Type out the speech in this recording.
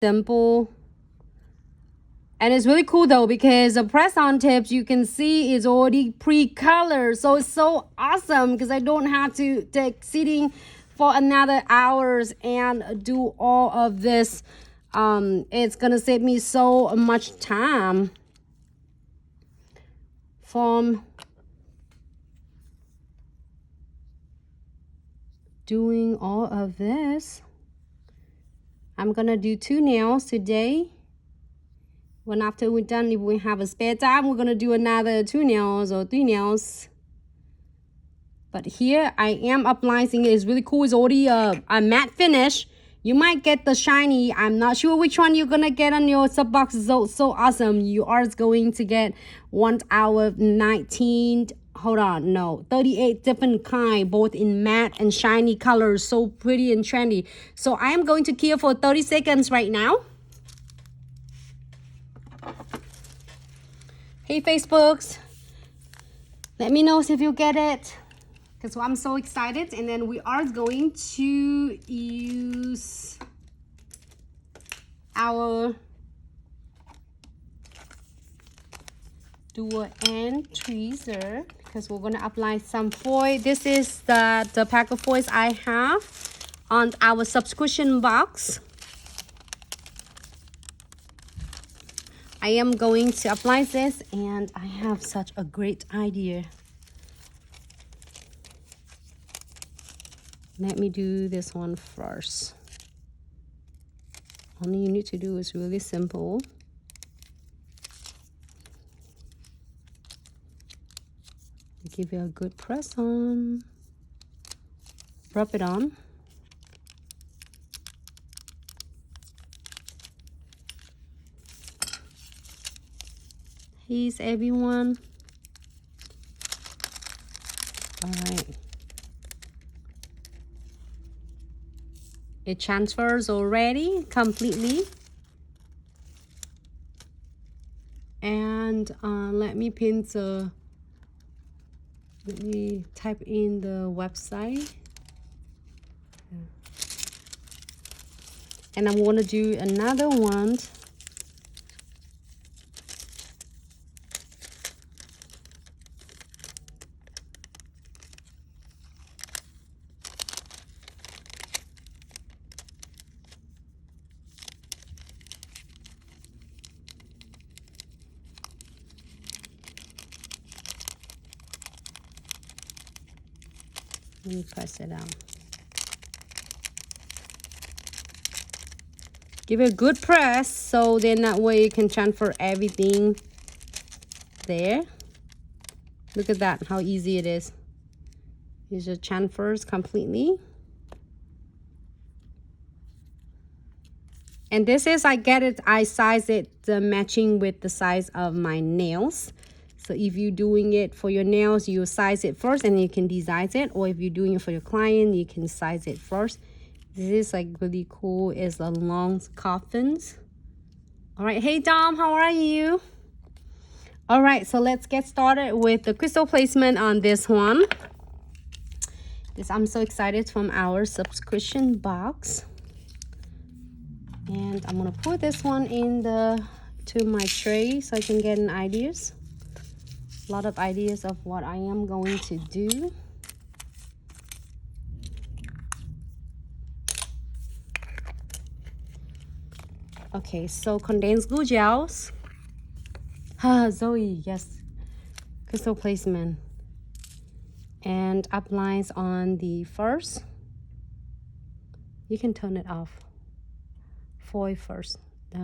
simple. And it's really cool though, because the press-on tips you can see is already pre-colored. So it's so awesome because I don't have to take sitting for another hours and do all of this. It's gonna save me so much time from doing all of this. I'm gonna do 2 nails today. When after we're done, if we have a spare time, we're gonna do another 2 nails or 3 nails. But here I am applying it. It's really cool. It's already a matte finish. You might get the shiny. I'm not sure which one you're gonna get on your sub box. So awesome. You are going to get 1 hour of 19. Hold on, no, 38 different kind, both in matte and shiny colors. So pretty and trendy. So I am going to cure for 30 seconds right now. Hey Facebooks, let me know if you get it, because I'm so excited. And then we are going to use our dual end tweezer, because we're going to apply some foil. This is the pack of foils I have on our subscription box. I am going to apply this, and I have such a great idea. Let me do this one first. All you need to do is really simple. Give it a good press on. Rub it on. Peace, everyone. All right. It transfers already completely. And let me type in the website. And I'm gonna do another one. Let me press it out. Give it a good press, so then that way you can transfer everything there. Look at that, how easy it is. It just transfers completely. And this is, I size it matching with the size of my nails. So if you're doing it for your nails, you size it first and you can design it. Or if you're doing it for your client, you can size it first. This is like really cool. It's a long coffins. All right, hey Dom, how are you? All right, so let's get started with the crystal placement on this one. I'm so excited, from our subscription box. And I'm gonna put this one to my tray so I can get an ideas. A lot of ideas of what I am going to do. Okay, so condensed glue gels. Zoe, yes. Crystal placement. And applies on the first. You can turn it off. Foil first.